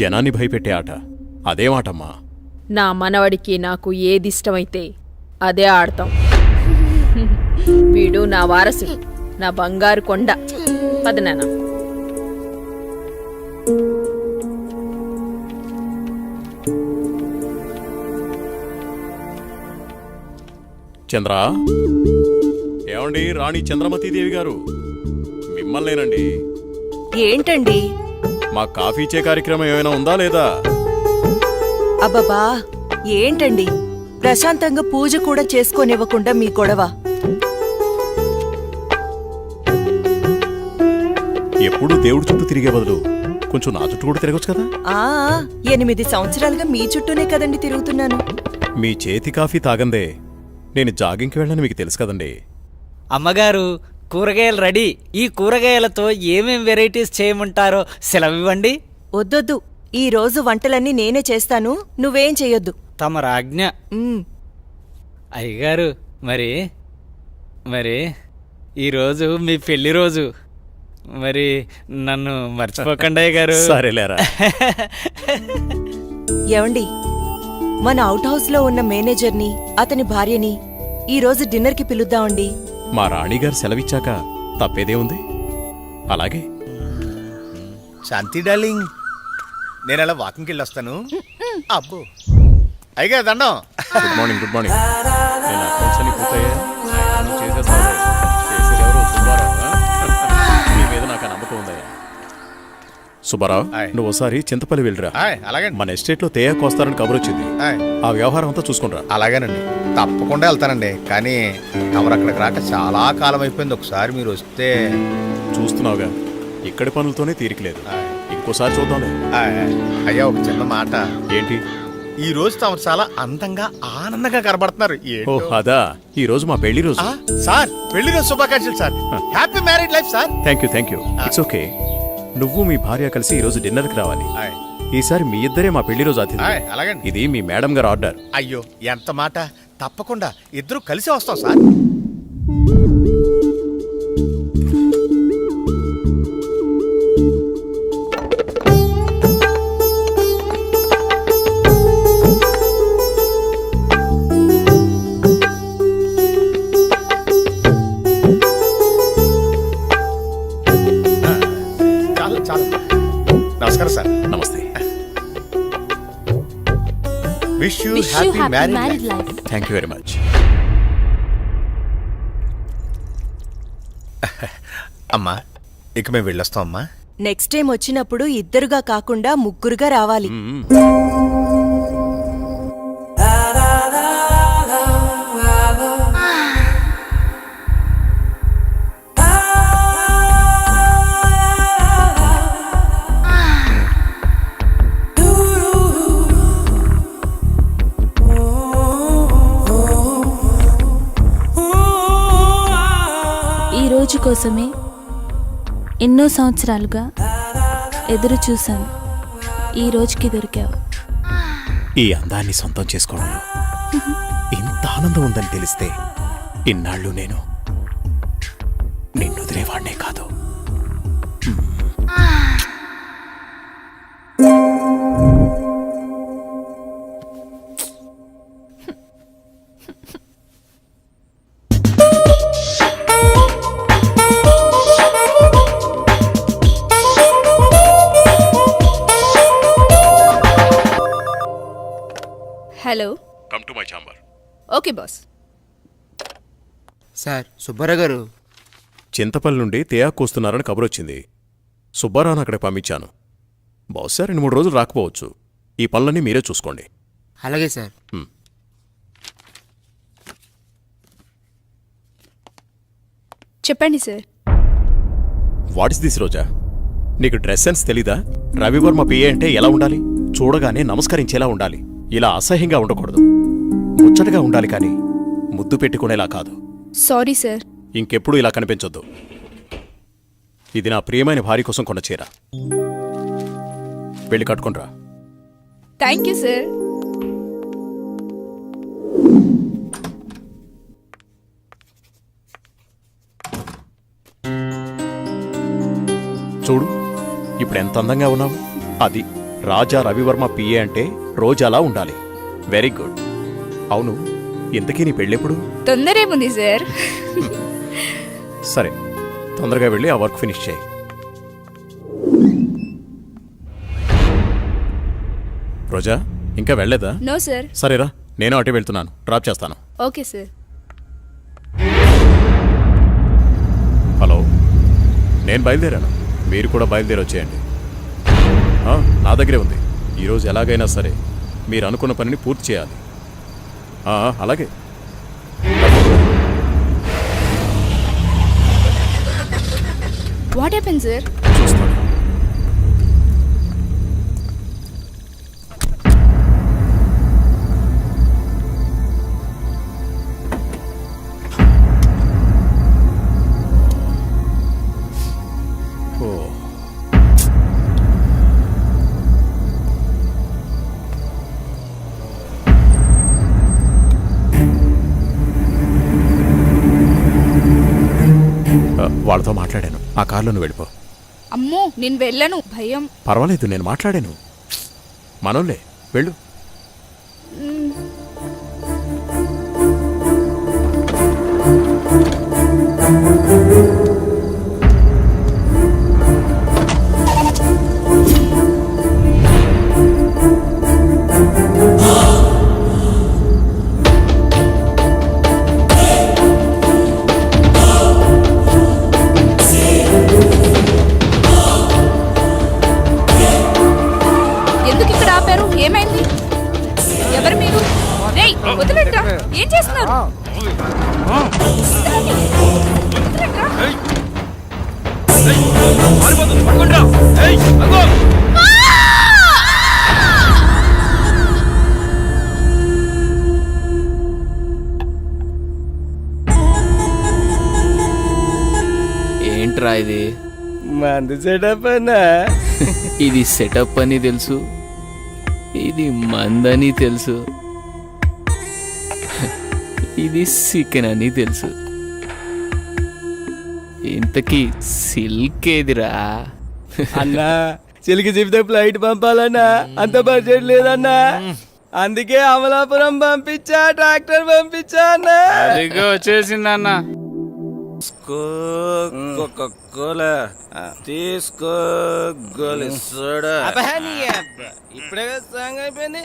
జనాన్ని భయపెట్టే ఆట అదేమాటమ్మా? నా మనవడికి నాకు ఏదిష్టమైతే అదే ఆడతాం. వీడు నా వారసుడు, నా బంగారు కొండ. పదనాన్న. చంద్ర, ఏమండి రాణి చంద్రమతీదేవి గారు, మిమ్మల్నేనండి. ఏంటండి? మా కాఫీ ఇచ్చే కార్యక్రమం ఏమైనా ఉందా లేదా? అబ్బబ్బా, ఏంటండి ప్రశాంతంగా పూజ కూడా చేసుకోనివ్వకుండా మీ గొడవ? ఎప్పుడూ దేవుడి చుట్టూ తిరిగే బదులు కొంచెం నా చుట్టూ కూడా తిరగచ్చు కదా. 8 సంవత్సరాలుగా మీ చుట్టూనే కదండి తిరుగుతున్నాను. మీ చేతి కాఫీ తాగందే నేను జాగింగ్కి వెళ్ళని మీకు తెలుసు కదండి. అమ్మగారు, కూరగాయలు రెడీ. ఈ కూరగాయలతో ఏమేం వెరైటీస్ చేయమంటారో సెలవివ్వండి. వద్దొద్దు, ఈ రోజు వంటలన్నీ నేనే చేస్తాను, నువ్వేం చెయ్యొద్దు. తమ రాజ్ఞ. అయ్యగారు, మరి ఈరోజు మీ పెళ్లి రోజు. మరి నన్ను మర్చిపోకండి అయ్యగారు. సరేలేరా. ఏవండి, మన అవుట్ హౌస్ లో ఉన్న మేనేజర్ని, అతని భార్యని ఈ రోజు డిన్నర్ కి పిలుద్దామండి. మా రాణిగారు సెలవిచ్చాక తప్పేదే ఉంది. అలాగే. శాంతి డార్లింగ్, నేను అలా వాకింగ్కి వెళ్ళొస్తాను. అబ్బో అయ్యగా దండం. Good morning. Good morning. నేను అకౌంట్స్ అన్ని పూర్తయ్యా? చేసేసాను. చేసేదెవరు? సుబ్బారావు. మీ మీద నాకు నమ్మకం ఉందయ్యా. సుబ్బారావు, నువ్వు ఒకసారి చింతపల్లి వెళ్ళిరా. అలాగే. మన ఎస్టేట్ లో తేయాకు వస్తారని కబురు వచ్చింది. ఆ వ్యవహారం అంతా చూసుకుంటా. అలాగేనండి, తప్పకుండా వెళ్తానండి. కానీ తమరు అక్కడికి రాక చాలా కాలం అయిపోయింది. ఒకసారి మీరు వస్తే. చూస్తున్నావుగా, ఇక్కడి పనులతోనే తీరికలేదు. ఇంకోసారి చూద్దాంలే. అయ్యా, ఒక చిన్న మాట. ఏంటి? ఈ రోజు తమరు చాలా అందంగా ఆనందంగా కనబడుతున్నారు. అదా, ఈ రోజు మా పెళ్లి రోజు. సార్, పెళ్లి రోజు శుభాకాంక్షలు sir. Happy married life sir. Thank you. It's okay. నువ్వు మీ భార్య కలిసి ఈ రోజు డిన్నర్కి రావాలి. ఈసారి మీ ఇద్దరే మా పెళ్లి రోజు అతిథి. అలాగండి. ఇది మీ మేడం గారు ఆర్డర్. అయ్యో, ఎంత మాట. తప్పకుండా ఇద్దరు కలిసి వస్తాం సార్. నమస్కారం సార్. నమస్తే. Wish you happy married life. Thank you very much. అమ్మా, ఇక మేము వెళ్ళొస్తాం అమ్మా. నెక్స్ట్ టైం వచ్చినప్పుడు ఇద్దరుగా కాకుండా ముగ్గురుగా రావాలి. రోజు కోసమే ఎన్నో సంవత్సరాలుగా ఎదురు చూశాను. ఈ రోజుకి దొరికావు. ఈ అందాన్ని సొంతం చేసుకోవడంలో ఇంత ఆనందం ఉందని తెలిస్తే ఇన్నాళ్ళు నేను నిన్ను వదిలేవాడినే కాదు. Hello. Come to my chamber. Okay boss. Sir, Subbarao గారు చింతపల్లి నుండి తేయాకు వస్తున్నారని కబురొచ్చింది. సుబ్బారావును అక్కడికి పంపించాను. బహుశా 2-3 రోజులు రాకపోవచ్చు. ఈ పనులన్నీ మీరే చూసుకోండి. అలాగే సార్. చెప్పండి సార్. వాట్ ఇస్ దిస్ రోజా? నీకు డ్రెస్ సెన్స్ తెలీదా? రవివర్మ పిఏ అంటే ఎలా ఉండాలి? చూడగానే నమస్కరించేలా ఉండాలి. ఇలా అసహ్యంగా ఉండకూడదు. ముచ్చటగా ఉండాలి, కానీ ముద్దు పెట్టుకునేలా కాదు. Sorry sir. ఇంకెప్పుడు ఇలా కనిపించొద్దు. ఇది నా ప్రియమైన భార్య కోసం కొన్న చీర. వెళ్ళి కట్టుకుంట్రా. Thank you sir. చూడు, ఇప్పుడు ఎంత అందంగా ఉన్నావు. అది రాజా రవివర్మ పిఏ అంటే రోజాలా ఉండాలి. Very good. అవును, ఇంతకీ నీ పెళ్ళెప్పుడు? తొందరేముంది సార్. సరే, తొందరగా వెళ్ళి ఆ వర్క్ ఫినిష్ చేయి. రోజా, ఇంకా వెళ్ళలేదా? No sir. సరేరా, నేను అటే వెళ్తున్నాను, డ్రాప్ చేస్తాను. Okay sir. హలో, నేను బయలుదేరాను, మీరు కూడా బయలుదేరి వచ్చేయండి. నా దగ్గరే ఉంది. ఈరోజు ఎలాగైనా సరే మీరు అనుకున్న పనిని పూర్తి చేయాలి. అలాగే. What happen sir? చూస్తాను. వాళ్ళతో మాట్లాడాను. ఆ కార్లో నువ్వు వెళ్ళిపో. అమ్మో, నేను వెళ్ళను, భయం. పర్వాలేదు, నేను మాట్లాడాను. మనోళ్ళే, వెళ్ళు. ఎందుకు ఇక్కడ ఆపారు? ఏమైంది? ఎవరు మీరు? రేయ్, వదిలేట్రా. ఏం చేస్తున్నారు? వదిలేట్రా. ఏంట్రా ఇది? మంది సెటప్ అన్నా. ఇది సెటప్ అని తెలుసు, ఇది మందని తెలుసు, ఇది చికెన్ అని తెలుసు. ఇంతకీ సిల్క్ ఏదిరా? అన్నా, చిలికి చెబితే ఫ్లైట్ పంపాలన్నా, అంత బడ్జెట్ లేదన్నా. అందుకే అమలాపురం పంపించా, ట్రాక్టర్ పంపించా అన్నా. అదిగో వచ్చేసిందన్నా. తీసుకో ఇప్పుడే సాంగ్ అయిపోయింది.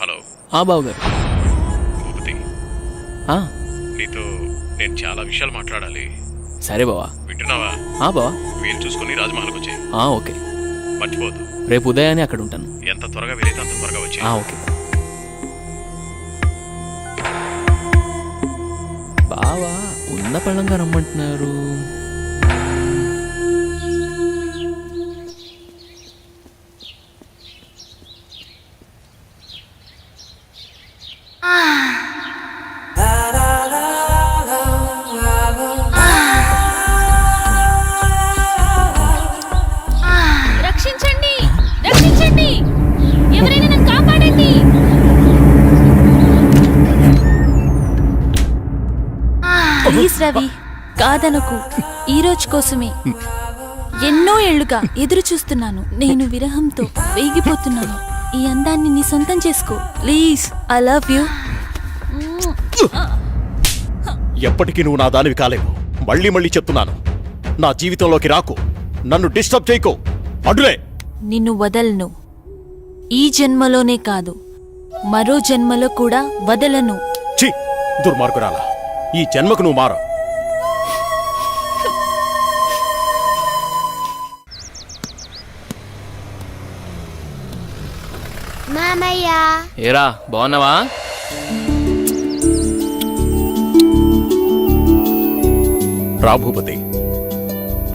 హలో. బావుగారు. భూపతి, ఆ, నీతో నేను చాలా విషయాలు మాట్లాడాలి. సరే బావా. వింటున్నావా? బావా. వీలు చూసుకుని రాజమహల్కి వచ్చే. ఓకే. మర్చిపోదు. రేపు ఉదయాన్నే అక్కడ ఉంటాను. ఎంత త్వరగా వీలైతే అంత త్వరగా వచ్చే. ఓకే బావా. ఉన్న పళ్ళంగా రమ్మంటున్నారు. రక్షించండి, రక్షించండి, ఎవరైనా నన్ను కాపాడండి. ప్లీజ్ రవి, కాదనకు. ఈ రోజు కోసమే ఎన్నో ఏళ్లుగా ఎదురు చూస్తున్నాను. నేను విరహంతో వేగిపోతున్నాను. ఈ అందాన్ని నీ సొంతం చేసుకో ప్లీజ్. I love you. ఎప్పటికీ నువ్వు నా దానివి కాలేవు. మళ్ళీ మళ్ళీ చెప్తున్నాను, నా జీవితంలోకి రాకు, నన్ను డిస్టర్బ్ చేయకు. అడ్డులే. నిన్ను వదలను. ఈ జన్మలోనే కాదు, మరో జన్మలో కూడా వదలను. ఛీ, దుర్మార్గురాలా, ఈ జన్మకు నువ్వు మారు. ఏరా, బాగున్నావా? రా భూపతి,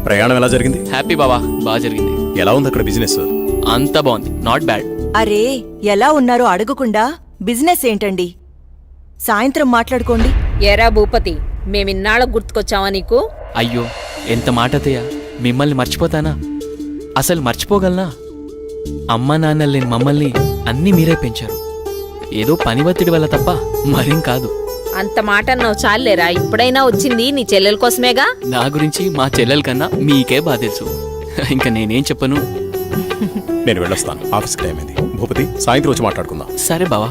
ప్రయాణం ఎలా జరిగింది? హ్యాపీ బావా, బాగా జరిగింది. ఎలా ఉంది అక్కడ బిజినెస్? అంతా బాగుంది, నాట్ బ్యాడ్. అరే, ఎలా ఉన్నారో అడగకుండా బిజినెస్ ఏంటండి? సాయంత్రం మాట్లాడుకోండి. ఎరా భూపతి, మేమిన్నాళ్ళకు గుర్తుకొచ్చావా నీకు? అయ్యో, ఎంత మాట అత్తయ్య, మిమ్మల్ని మర్చిపోతానా? అసలు మర్చిపోగలనా? అమ్మా నాన్న లేని మమ్మల్ని అన్నీ మీరే పెంచారు. ఏదో పని ఒత్తిడి వల్ల తప్ప మరేం కాదు. అంత మాట అన్నావు చాలేరా. ఇప్పుడైనా వచ్చింది నీ చెల్లెల కోసమేగా. నా గురించి మా చెల్లెల కన్నా మీకే బాధ తెలుసు. ఇంకా నేనేం చెప్పను. నేను వెళ్ళొస్తాను, ఆఫీస్కి టైం అయింది. భూపతి, సాయంత్రం వచ్చి మాట్లాడుకుందాం. సరే బావా.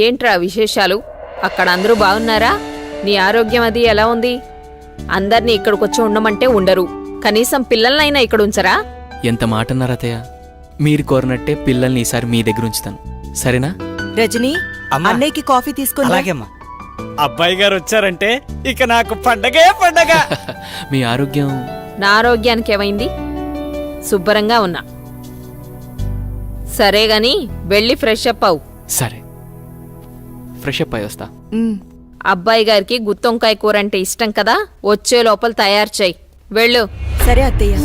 ఏంట్రా విశేషాలు? అక్కడ అందరూ బాగున్నారా? నీ ఆరోగ్యం అది ఎలా ఉంది? అందర్నీ ఇక్కడికొచ్చి ఉండమంటే ఉండరు. కనీసం పిల్లలనైనా ఇక్కడ ఉంచరా? ఎంత మాట అన్నారు అత్తయ్య. మీరు కోరినట్టే పిల్లల్ని ఈసారి మీ దగ్గర ఉంచుతాను, సరేనా? రజనీ, అన్నయ్యకి కాఫీ తీసుకుని అలాగేమ్మా. అబ్బాయి గారు వచ్చారంటే ఇక నాకు పండగే పండగ. మీ ఆరోగ్యం? నా ఆరోగ్యానికి ఏమైంది? శుభ్రంగా ఉన్నా. సరే గాని వెళ్ళి ఫ్రెష్ అప్ అవు. సరే, ఫ్రెష్ అప్ అయి వస్తా. అబ్బాయి గారికి గుత్తొంకాయ కూర అంటే ఇష్టం కదా, వచ్చే లోపల తయారు చేయి. వెళ్ళు. సరే అత్తయ్య.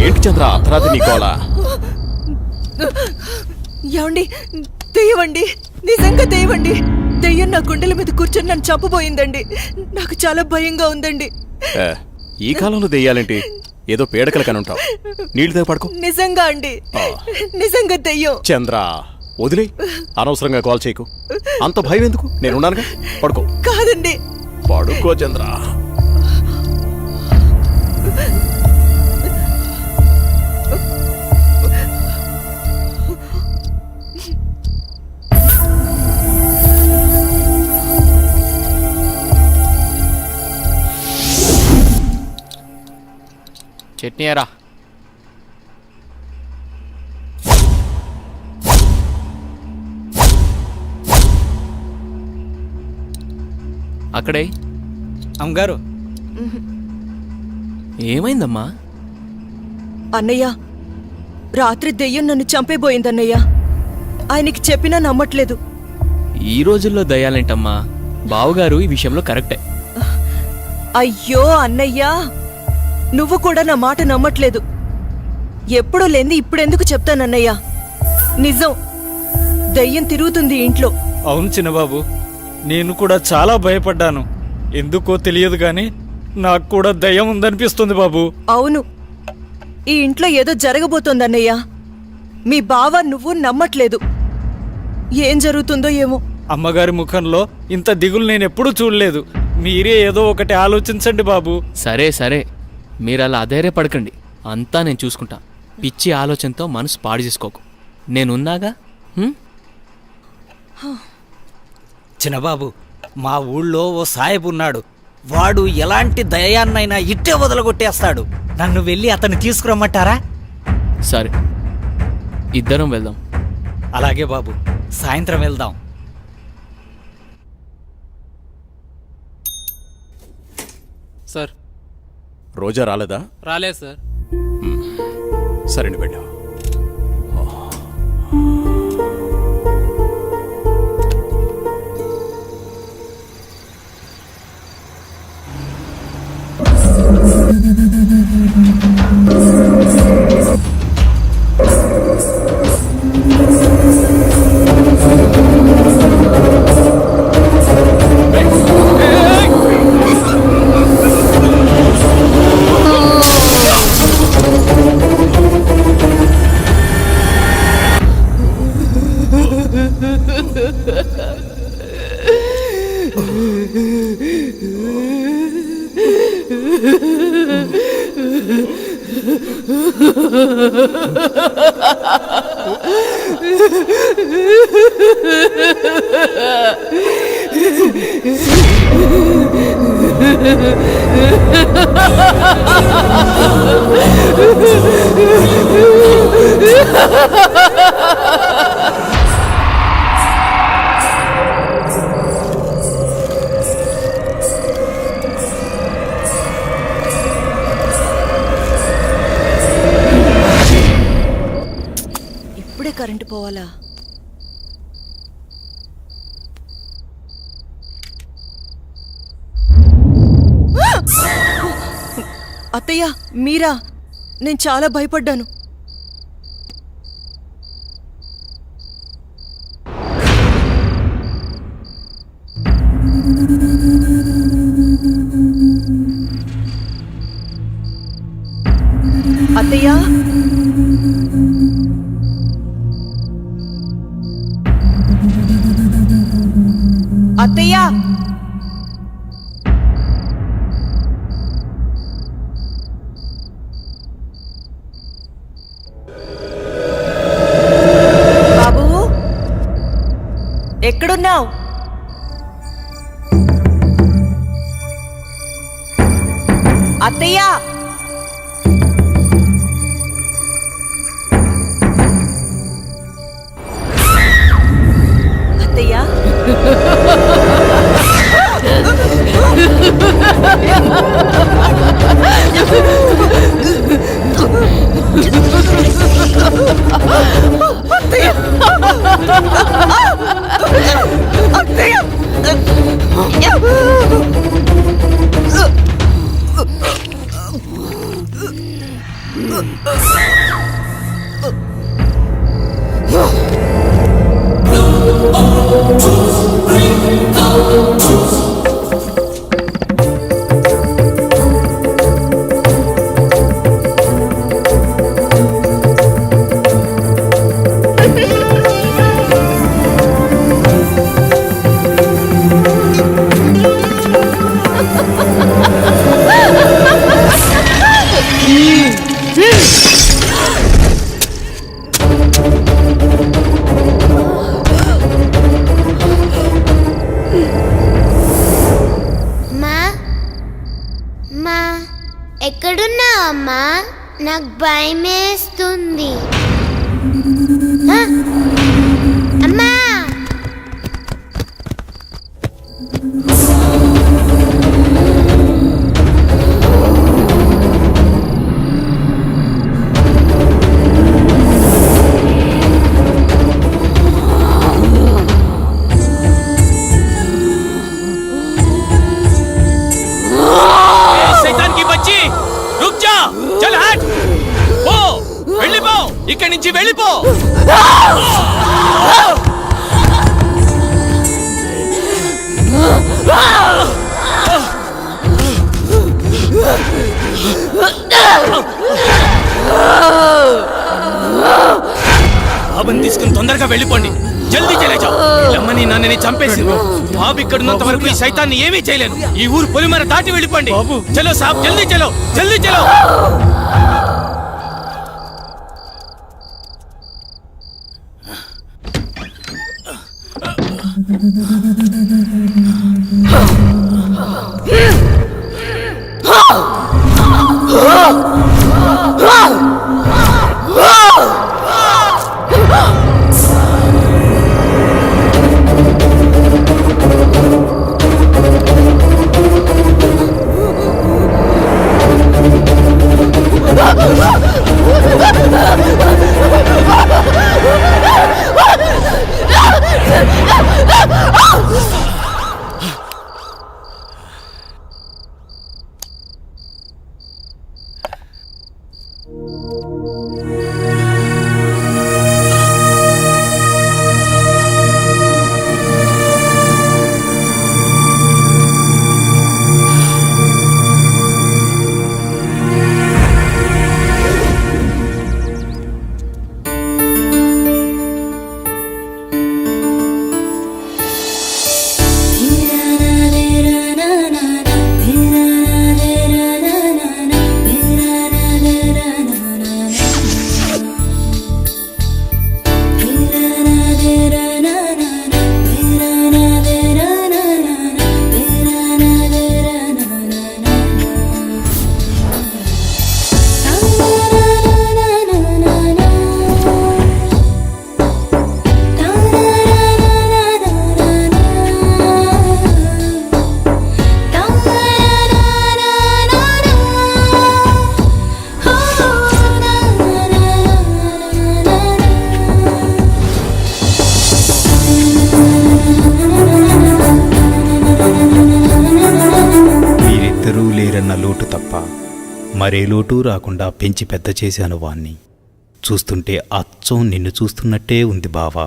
ఏంటి చంద్ర అర్ధరాత్రి నీకోలా? ఏమండి, తెయ్యవండి, నిజంగా తెయ్యవండి. దెయ్యం నా గుండెల మీద కూర్చొని నన్ను చంపబోయిందండి. నాకు చాలా భయంగా ఉందండి. ఏ, ఈ కాలంలో దెయ్యాలేంటి? ఏదో పీడకల కనుంటావు. నీళ్ళు దగ్గర పడుకో. నిజంగా అండి, నిజంగా దెయ్యం. చంద్ర వదిలే, అనవసరంగా కాల్ చేయకు. అంత భయం ఎందుకు? నేనున్నానుగా, పడుకో. కాదండి, పడుకో చంద్ర. చట్నీ ఎరా. అక్కడే. అమ్మగారు, ఏమైందమ్మా? అన్నయ్య, రాత్రి దెయ్యం నన్ను చంపేబోయిందన్నయ్య. ఆయనకి చెప్పినా నమ్మట్లేదు. ఈ రోజుల్లో దయ్యాలేంటమ్మా? బావగారు ఈ విషయంలో కరెక్టే. అయ్యో అన్నయ్యా, నువ్వు కూడా నా మాట నమ్మట్లేదు. ఎప్పుడూ లేంది ఇప్పుడెందుకు చెప్తానన్నయ్యా? నిజం, దెయ్యం తిరుగుతుంది ఇంట్లో. అవును చిన్నబాబు, నేను కూడా చాలా భయపడ్డాను. ఎందుకో తెలియదు కానీ నాకు కూడా దయ్యం ఉందనిపిస్తుంది బాబు. అవును, ఈ ఇంట్లో ఏదో జరగబోతోందన్నయ్యా. మీ బావ నువ్వు నమ్మట్లేదు. ఏం జరుగుతుందో ఏమో. అమ్మగారి ముఖంలో ఇంత దిగులు నేను ఎప్పుడూ చూడలేదు. మీరే ఏదో ఒకటి ఆలోచించండి బాబు. సరే సరే, మీరు అలా అధైర్యపడకండి. అంతా నేను చూసుకుంటా. పిచ్చి ఆలోచనతో మనసు పాడు చేసుకోకు. నేనున్నాగా. చిన్నబాబు, మా ఊళ్ళో ఓ సాయబు ఉన్నాడు. వాడు ఎలాంటి దయాన్నైనా ఇట్టే వదలగొట్టేస్తాడు. నన్ను వెళ్ళి అతన్ని తీసుకురమ్మంటారా? సరే, ఇద్దరం వెళ్దాం. అలాగే బాబు, సాయంత్రం వెళ్దాం. సార్, రోజా రాలేదా? రాలేదు సార్. సరే, నువ్వు వెళ్ళావు. ఇప్పుడే కరెంటు పోవాలా? అత్తయ్య, మీరా? నేను చాలా భయపడ్డాను. అత్తయ్య, అత్తయ్య, బాబు, ఎక్కడున్నావు? అత్తయ్య, అత్తయ్య, One, two, three. ఎక్కడున్నావు అమ్మా? నాకు భయమేస్తుంది. అమ్మా ఇక్కడి నుంచి వెళ్ళిపో. బాబుని తీసుకుని తొందరగా వెళ్ళిపోండి. జల్దీ చేయలేజా. అమ్మని నాన్నని చంపేసి బాబు ఇక్కడున్నంత వరకు ఈ సైతాన్ని ఏమీ చేయలేను. ఈ ఊరు పొలిమర దాటి వెళ్ళిపోండి. చలో సాబ్, జల్దీ చలో, జల్దీ చలో. లోటు తప్ప మరే లోటు రాకుండా పెంచి పెద్ద చేశాను వాణ్ణి. చూస్తుంటే అచ్చం నిన్ను చూస్తున్నట్టే ఉంది బావా.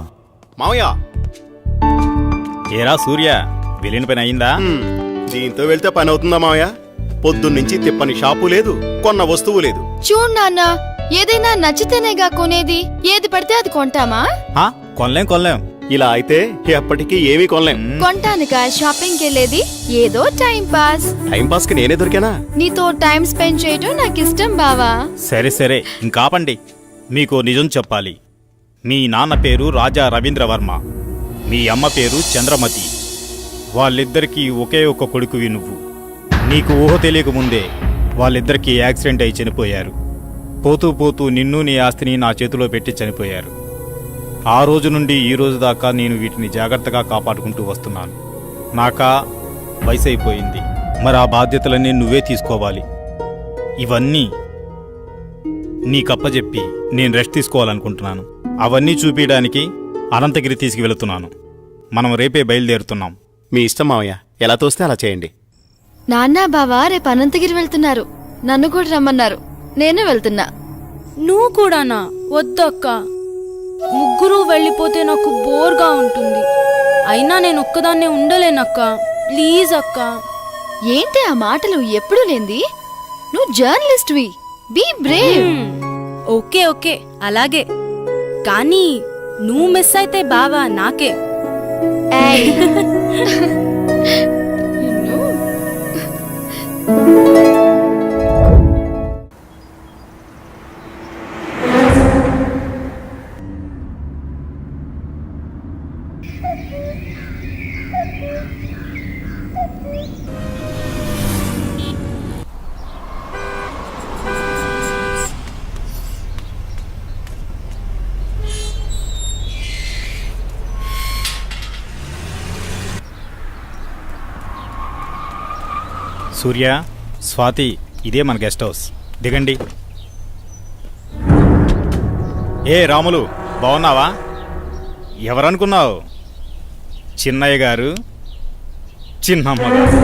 మావయ్య, ఏరా సూర్య, వెళ్ళిన పని అయిందా? దీంతో వెళ్తే పని అవుతుందా మావయ్య? పొద్దున్నుంచి తిప్పని షాపు లేదు, కొన్న వస్తువు లేదు. చూడు నాన్న, ఏదైనా నచ్చితేనేగా కొనేది. ఏది పడితే అది కొంటామా? కొనలేం. ఇలా అయితే ఎప్పటికీ ఏమీ కొనలేం. కొంటానుగా షాపింగ్కి వెళ్ళేది. ఏదో టైం పాస్. టైం పాస్ కి నేనే దొరికానా? నీతో టైం స్పెండ్ చేయడం నాకు ఇష్టం బావా. సరే ఇంకాపండి. మీకు నిజం చెప్పాలి. మీ నాన్న పేరు రాజా రవీంద్రవర్మ, మీ అమ్మ పేరు చంద్రమతి. వాళ్ళిద్దరికీ ఒకే ఒక్క కొడుకువి నువ్వు. నీకు ఊహ తెలియకముందే వాళ్ళిద్దరికీ యాక్సిడెంట్ అయి చనిపోయారు. పోతూ నిన్ను నీ ఆస్తిని నా చేతిలో పెట్టి చనిపోయారు. ఆ రోజు నుండి ఈ రోజు దాకా నేను వీటిని జాగ్రత్తగా కాపాడుకుంటూ వస్తున్నాను. నాకా వయసు అయిపోయింది, మరి ఆ బాధ్యతలన్నీ నువ్వే తీసుకోవాలి. ఇవన్నీ నీకప్పచెప్పి నేను రెస్ట్ తీసుకోవాలనుకుంటున్నాను. అవన్నీ చూపించడానికి అనంతగిరి తీసుకువెళుతున్నాను. మనం రేపే బయలుదేరుతున్నాం. మీ ఇష్టం మావయ్య, ఎలా తోస్తే అలా చేయండి. నాన్న బావా రేపు అనంతగిరి వెళ్తున్నారు. నన్ను కూడా రమ్మన్నారు. నేను వెళ్తున్నా. నువ్వు కూడానా? వద్దక్క, ముగ్గురు వెళ్ళిపోతే నాకు బోర్గా ఉంటుంది. అయినా నేను ఒక్కదాన్నే ఉండలేనక్క. ప్లీజ్ అక్క. ఏంటి ఆ మాటలు ఎప్పుడు లేంది? నువ్వు జర్నలిస్ట్వి, బీ బ్రేవ్. ఓకే ఓకే అలాగే, కానీ నువ్వు మిస్ అయితే బావా నాకే. సూర్య, స్వాతి, ఇదే మన గెస్ట్ హౌస్. దిగండి. ఏ రాములు, బాగున్నావా? ఎవరనుకున్నావు? చిన్నయ్య గారు, చిన్నమ్మ గారు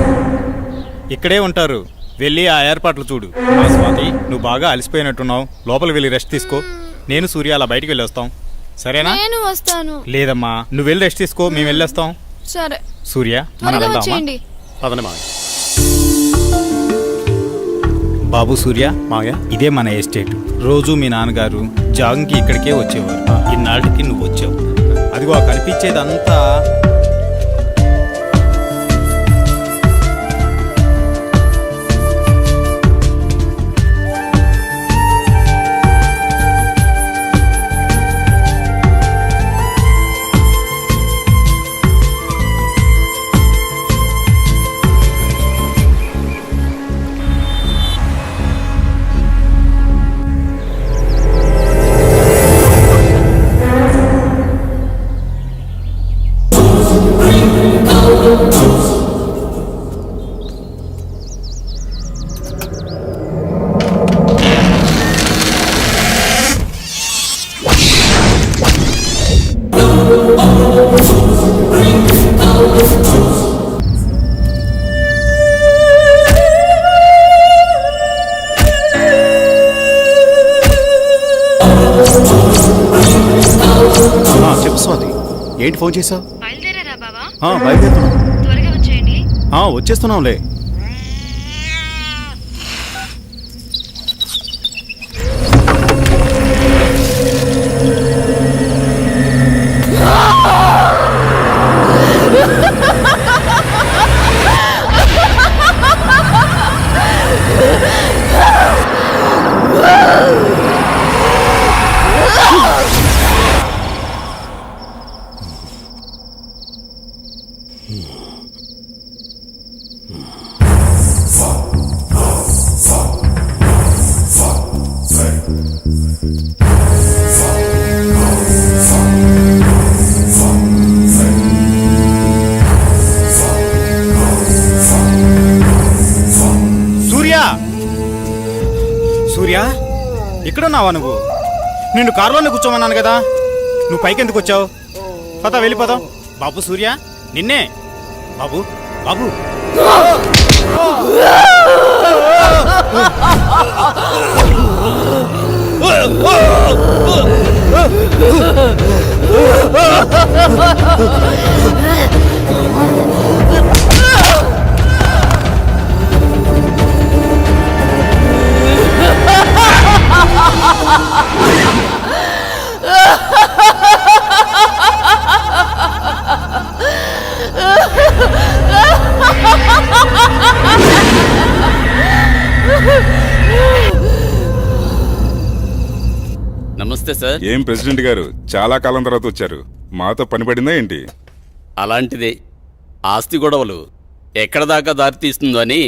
ఇక్కడే ఉంటారు. వెళ్ళి ఆ ఏర్పాట్లు చూడు. ఆ స్వాతి, నువ్వు బాగా అలసిపోయినట్టున్నావు, లోపలికి వెళ్ళి రెస్ట్ తీసుకో. నేను సూర్య అలా బయటికి వెళ్ళి వస్తాం, సరేనా? నేను వస్తాను. లేదమ్మా, నువ్వు వెళ్ళి రెస్ట్ తీసుకో, మేము వెళ్ళొస్తాం. సరే సూర్య, మనం వెళ్దామా? చేయండి. పదండి మావయ్య. బాబు సూర్య, మావయ్య, ఇదే మన ఎస్టేట్. రోజు మీ నాన్నగారు జాగింగ్కి ఇక్కడికే వచ్చేవారు. ఇన్నాళ్ళకి నువ్వు వచ్చావు. అదిగో కనిపించేదంతా చెప్పు స్వాతి, ఏంటి ఫోన్ చేసావు? బయలుదేరారా బావా? బయలుదేరుతున్నాం. త్వరగా వచ్చేయండి. వచ్చేస్తున్నాంలే. సూర్య, ఇక్కడున్నావా నువ్వు? నిన్ను కారులోనే కూర్చోమన్నాను కదా, నువ్వు పైకి ఎందుకు వచ్చావు? పద, వెళ్ళిపోదాం. బాబు సూర్య, నిన్నే. బాబు, బాబు. నమస్తే సార్. ఏం ప్రెసిడెంట్ గారు, చాలా కాలం తర్వాత వచ్చారు. మాతో పని పడిందా ఏంటి? అలాంటిదే. ఆస్తి గొడవలు ఎక్కడ దాకా దారి తీస్తుందో అని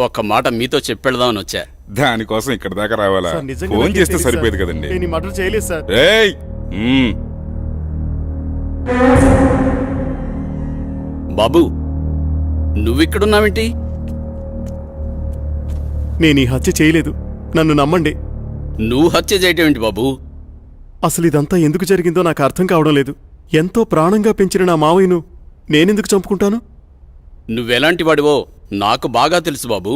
ఒక్క మాట మీతో చెప్పెడదామని వచ్చా. దానికోసం ఇక్కడ దాకా రావాలా? సార్, నిజంగా ఫోన్ నాకేం చేస్తే తెలీదు సరిపోయేది సార్. కదండి. నేను ఈ మర్డర్ చేయలేదు సార్. ఏయ్! బాబు, నువ్విక్కడున్నావేంటి? నేను ఈ హత్య చేయలేదు, నన్ను నమ్మండి. నువ్వు హత్య చేయటం ఏంటి బాబు? అసలు ఇదంతా ఎందుకు జరిగిందో నాకు అర్థం కావడం లేదు. ఎంతో ప్రాణంగా పెంచిన నా మావయ్యను నేనెందుకు చంపుకుంటాను? నువ్వెలాంటి వాడివో నాకు బాగా తెలుసు బాబు.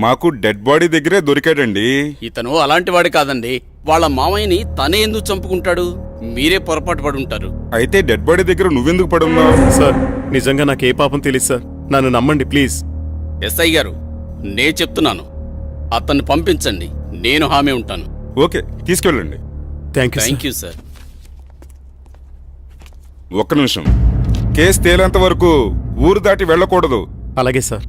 మాకు డెడ్ బాడీ దగ్గరే దొరికాడండి. ఇతను అలాంటి వాడి కాదండి. వాళ్ళ మామయ్యని తనే ఎందుకు చంపుకుంటాడు? మీరే పొరపాటు పడి ఉంటారు. అయితే డెడ్ బాడీ దగ్గర నువ్వెందుకు పడున్నావు? సార్ నిజంగా నాకు ఏ పాపం తెలియదు సార్, నన్ను నమ్మండి ప్లీజ్. ఎస్ఐ గారు, నే చెప్తున్నాను, అతన్ని పంపించండి, నేను హామీ ఉంటాను. ఓకే, తీసుకెళ్ళండి. Thank you sir. ఒక్క నిమిషం. కేసు తేలేంత వరకు ఊరు దాటి వెళ్ళకూడదు. అలాగే సార్.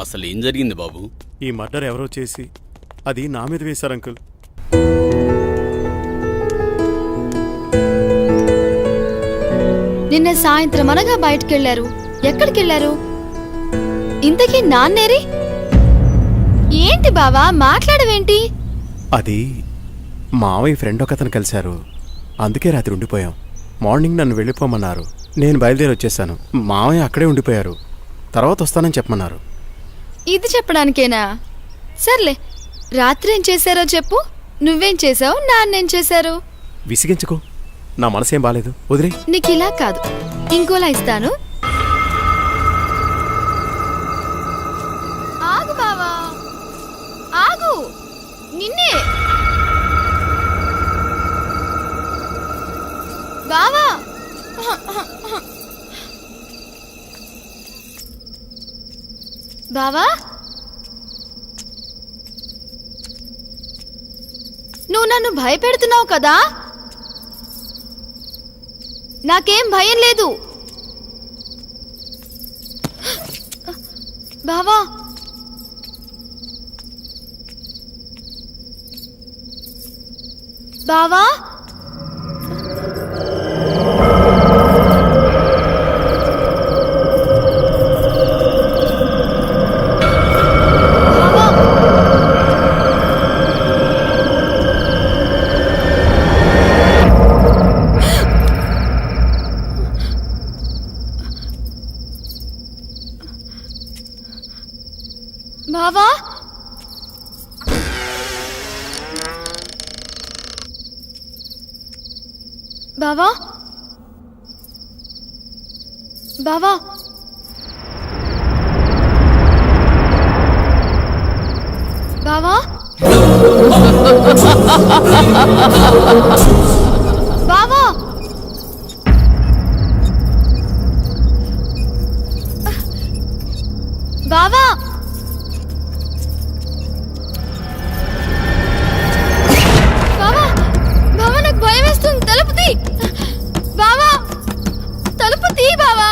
అసలు ఏం జరిగింది బాబు? ఈ మర్డర్ ఎవరో చేసి అది నా మీద వేశారు అంకుల్. నిన్న సాయంత్రం అనగా బయటకెళ్లారు. ఎక్కడికెళ్లారు? ఇంతకీ నాన్నేరి? ఏంటి బావా మాట్లాడవేంటి? అది మావయ్య ఫ్రెండ్ ఒకతను కలిశారు, అందుకే రాత్రి ఉండిపోయాం. మార్నింగ్ నన్ను వెళ్ళిపోమన్నారు, నేను బయలుదేరి వచ్చేసాను. మావయ్య అక్కడే ఉండిపోయారు, తర్వాత వస్తానని చెప్పమన్నారు. ఇది చెప్పడానికేనా? సర్లే, రాత్రి ఏం చేశారో చెప్పు. నువ్వేం చేసావు, నాన్నేం చేశారు? విసిగించుకో, నా మనసేం బాలేదు, వదిలే. నీకు ఇలా కాదు, ఇంకోలా ఇస్తాను. ఆగు బావా, ఆగు. నిన్నే బావా. బావా, నువ్వు నన్ను భయపెడుతున్నావు కదా? నాకేం భయం లేదు బావా. బావా, బావా, బావా, బావా, బావా, బావా, బావా, బావా, బావా, నాకు భయం వేస్తుంది. తలుపు తీ బావా, తలుపు తీ బావా.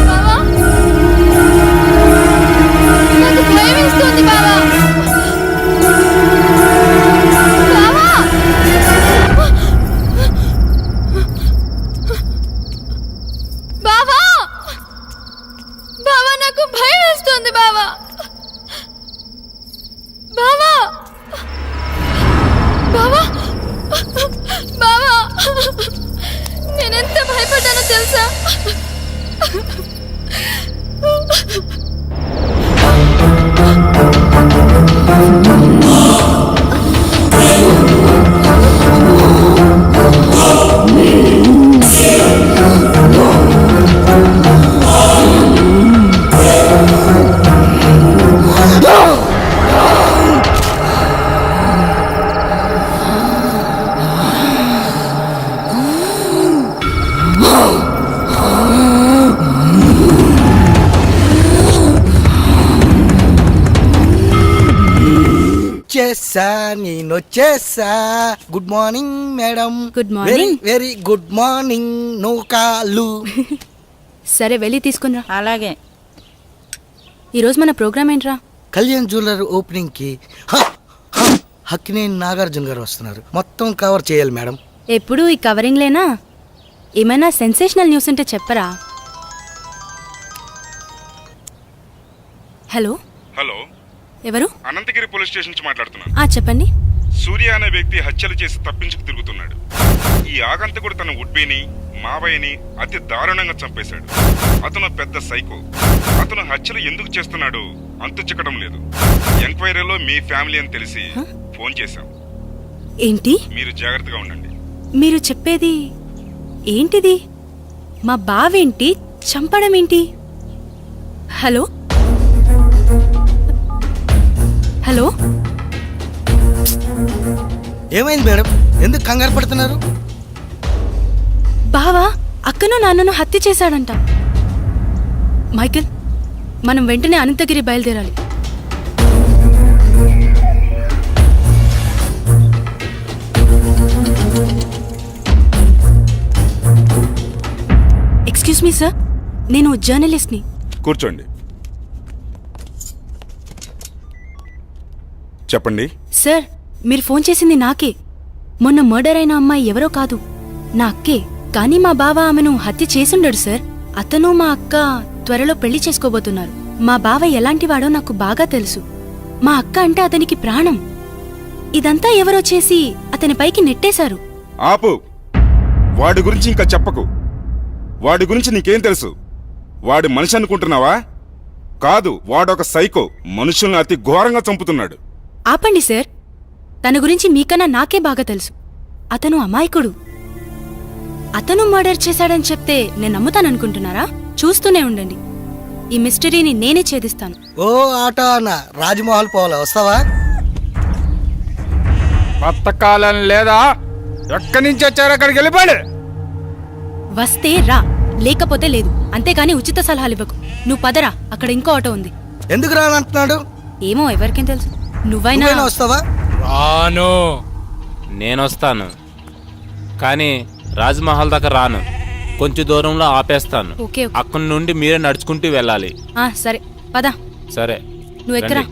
బావా, నాకు భయం వేస్తుంది బావా. బావా, బావా, బావా, నాకు భయం వేస్తుంది బావా. బావా, బావా, బావా, నేనెంత భయపడ్డానో తెలుసా? చేసా, నేను వచ్చేసా. Good morning madam. Good morning. Very good morning. No call. సరే వెళ్ళి తీసుకునిరా. అలాగే. ఈరోజు మన ప్రోగ్రామ్ ఏంట్రా? కళ్యాణ్ జ్యువెలర్ ఓపెనింగ్ కి హక్కినేని నాగార్జున గారు వస్తున్నారు. మొత్తం కవర్ చేయాలి మేడం. ఎప్పుడు ఈ కవరింగ్ లేనా? ఏమైనా సెన్సేషనల్ న్యూస్ ఉంటే చెప్పరా. హలో హలో, ఎవరు? అనంతగిరి పోలీస్ స్టేషన్ నుంచి మాట్లాడుతున్నాను. చెప్పండి. సూర్య అనే వ్యక్తి హత్యలు చేసి తప్పించుకు తిరుగుతున్నాడు. ఈ ఆగంతకుడు తన ఉడ్బీని మావయ్యని అతి దారుణంగా చంపేశాడు. అతను పెద్ద సైకో. అతను హత్యలు ఎందుకు చేస్తున్నాడు అంతు చిక్కడం లేదు. ఎంక్వైరీలో మీ ఫ్యామిలీ అని తెలిసి ఫోన్ చేశాం. ఏంటి? మీరు జాగ్రత్తగా ఉండండి. మీరు చెప్పేది ఏంటిది? మా బావేంటి చంపడం ఏంటి? హలో హలో, ఏమైంది మేడం? ఎందుకు కంగారు పడుతున్నారు? బావా అక్కను నాన్నను హత్య చేశాడంట. మైకేల్, మనం వెంటనే అనంతగిరి బయలుదేరాలి. ఎక్స్క్యూజ్ మీ సార్, నేను జర్నలిస్ట్ని. కూర్చోండి. చెప్పండి. సార్, మీరు ఫోన్ చేసింది నాకే. మొన్న మర్డర్ అయిన అమ్మాయి ఎవరో కాదు, నా అక్కే. కానీ మా బావ ఆమెను హత్య చేసుండడు సార్. అతను మా అక్క త్వరలో పెళ్లి చేసుకోబోతున్నారు. మా బావ ఎలాంటివాడో నాకు బాగా తెలుసు. మా అక్క అంటే అతనికి ప్రాణం. ఇదంతా ఎవరో చేసి అతని పైకి నెట్టేశారు. ఆపు. వాడి గురించి ఇంకా చెప్పకు. వాడి గురించి నీకేం తెలుసు? వాడి మనిషి అనుకుంటున్నావా? కాదు, వాడొక సైకో. మనుషుల్ని అతి ఘోరంగా చంపుతున్నాడు. ఆపండి సార్, తన గురించి మీకన్నా నాకే బాగా తెలుసు. అతను అమాయకుడు. అతను మర్డర్ చేశాడని చెప్తే నేను నమ్ముతాననుకుంటున్నారా? చూస్తూనే ఉండండి, ఈ మిస్టరీని నేనే ఛేదిస్తాను. ఓ ఆటో అన్న, రాజ్మహల్ పోవాలా, వస్తావా? బతకాలం లేదా? ఎక్కడి నుంచి వచ్చారు? అక్కడికి వెళ్ళిపోండి. వస్తే రా, లేకపోతే లేదు. అంతేకాని ఉచిత సలహాలు ఇవ్వకు. నువ్వు పదరా, అక్కడ ఇంకో ఆటో ఉంది. ఎందుకు రానంటున్నాడు? ఏమో, ఎవరికేం తెలుసు. నువ్వైనా వస్తావా? రాను. నేనొస్తాను, కానీ రాజ్మహల్ దాకా రాను. కొంచెం దూరంలో ఆపేస్తాను. ఓకే. అక్కడి నుండి మీరే నడుచుకుంటూ వెళ్ళాలి. సరే, పద. సరే, నువ్వు ఎక్కరా.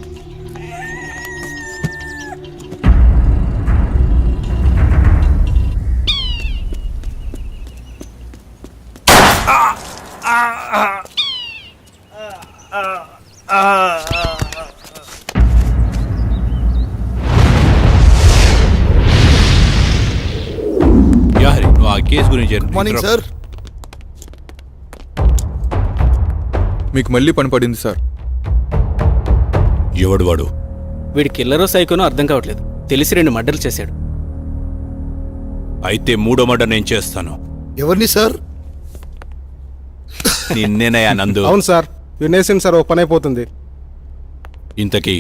నువ్వు ఆ కేసు గురించి మార్నింగ్ సార్. మీకు మళ్ళీ పని పడింది సార్. ఎవడు వాడు? వీడి కిల్లరో సైకోనో అర్థం కావట్లేదు. తెలిసి 2 మర్డర్లు చేశాడు. అయితే 3వ మర్డర్ నేను చేస్తాను. ఎవరిని సార్? నిన్నేనయ్యా నందు. అవును సార్, వినేసింది సార్. ఓ పని అయిపోతుంది. ఇంతకీ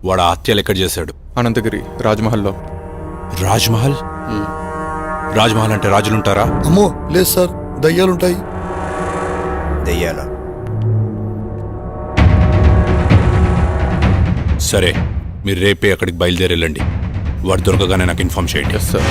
వాడు ఆ హత్యలు ఎక్కడ చేశాడు? అనంతగిరి రాజ్మహల్లో. రాజ్మహల్? రాజ్మహల్ అంటే రాజులుంటారా? అమ్మో లేదు సార్, దయ్యాలుంటాయి. దయ్యాల? సరే, మీరు రేపే అక్కడికి బయలుదేరి వెళ్ళండి. వాడు దొరకగానే నాకు ఇన్ఫార్మ్ చేయండి. Yes sir.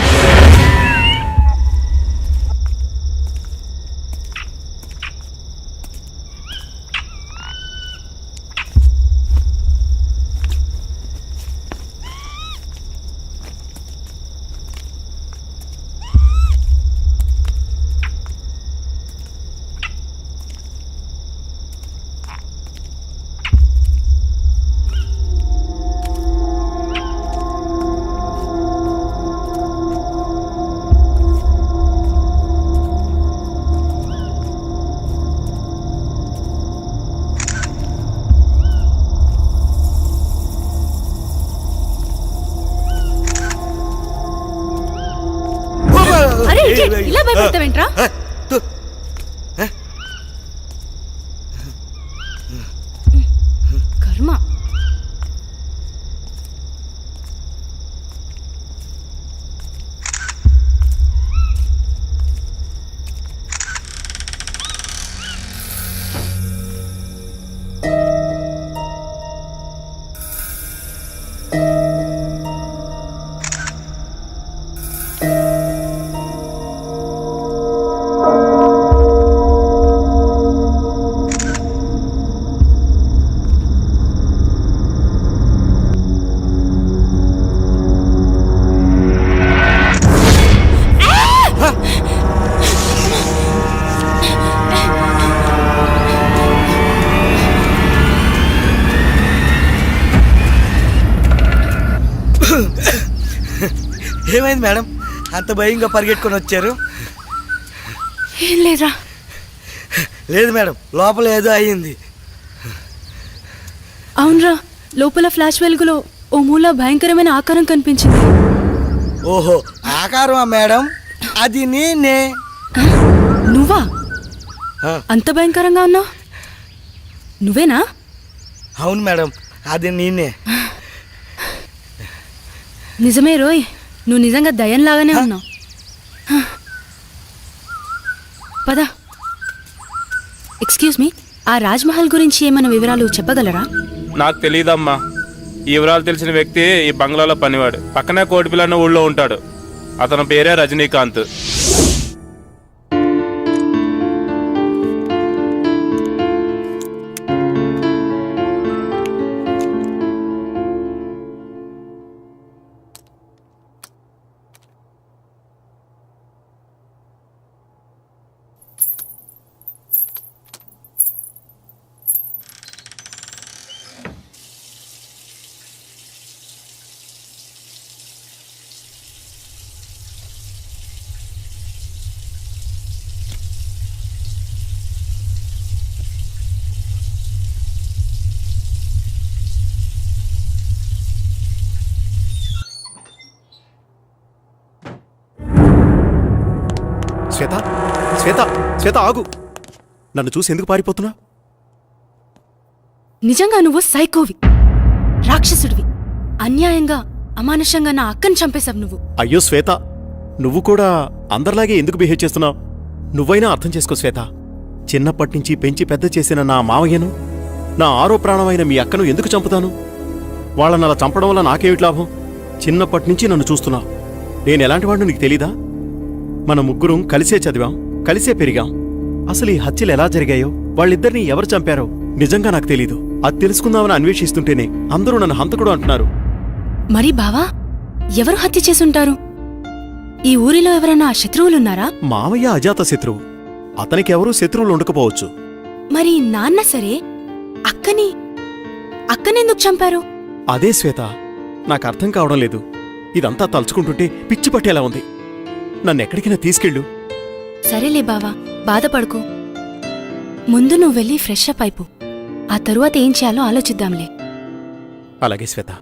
అరే ఇలా భయపడతావేంట్రా? కర్మ. ఏమైంది మేడం, అంత భయంగా పరిగెట్టుకొని వచ్చారు? ఏం లేదురా. లేదు మేడం, లోపల ఏదో అయ్యింది. అవునరా, లోపల ఫ్లాష్ వెలుగులో ఓ మూల భయంకరమైన ఆకారం కనిపించింది. ఓహో, ఆకారమా మేడం? అది నేనే. నువ్వా? అంత భయంకరంగా ఉన్నావు? నువ్వేనా? అవును మేడం, అది నేనే. నిజమే రోయ్, నువ్వు నిజంగా దయంలాగానే ఉన్నావు. పద. ఎక్స్క్యూజ్ మీ, ఆ రాజ్మహల్ గురించి ఏమైనా వివరాలు చెప్పగలరా? నాకు తెలియదమ్మా. ఈ వివరాలు తెలిసిన వ్యక్తి ఈ బంగ్లాలో పనివాడు. పక్కనే కోటిపిల్ల అన్న ఊళ్ళో ఉంటాడు. అతని పేరే రజనీకాంత్. శ్వేత, శ్వేత, శ్వేత ఆగు. నన్ను చూసి ఎందుకు పారిపోతున్నా? నిజంగా నువ్వు సైకోవి, రాక్షసుడివి. అన్యాయంగా అమానుషంగా నా అక్కని చంపేశావు నువ్వు. అయ్యో శ్వేత, నువ్వు కూడా అందరిలాగే ఎందుకు బిహేవ్ చేస్తున్నావు? నువ్వైనా అర్థం చేసుకో శ్వేత. చిన్నప్పటినుంచి పెంచి పెద్ద చేసిన నా మావయ్యను, నా ఆరో ప్రాణమైన మీ అక్కను ఎందుకు చంపుతాను? వాళ్ళని అలా చంపడం వల్ల నాకేమిటి లాభం? చిన్నప్పటినుంచి నన్ను చూస్తున్నావు. నేను ఎలాంటి వాడిని నీకు తెలీదా? మన ముగ్గురం కలిసే చదివాం, కలిసే పెరిగాం. అసలు ఈ హత్యలు ఎలా జరిగాయో, వాళ్ళిద్దరినీ ఎవరు చంపారో నిజంగా నాకు తెలీదు. అది తెలుసుకుందామని అన్వేషిస్తుంటేనే అందరూ నన్ను హంతకుడు అంటున్నారు. మరి బావా, ఎవరు హత్య చేసుంటారు? ఈ ఊరిలో ఎవరైనా శత్రువులున్నారా? మావయ్య అజాత శత్రువు. అతనికి ఎవరూ శత్రువులు ఉండకపోవచ్చు. మరి నాన్న సరే, అక్కనెందుకు చంపారు? అదే శ్వేత, నాకు అర్థం కావడం లేదు. ఇదంతా తలుచుకుంటుంటే పిచ్చి పట్టేలా ఉంది. నన్నెక్కడికైనా తీసుకెళ్ళు. సరేలే బావా, బాధపడుకో. ముందు నువ్వు వెళ్ళి ఫ్రెష్ అప్ అయిపో. ఆ తరువాత ఏం చేయాలో ఆలోచిద్దాంలే. అలాగే శ్వేత.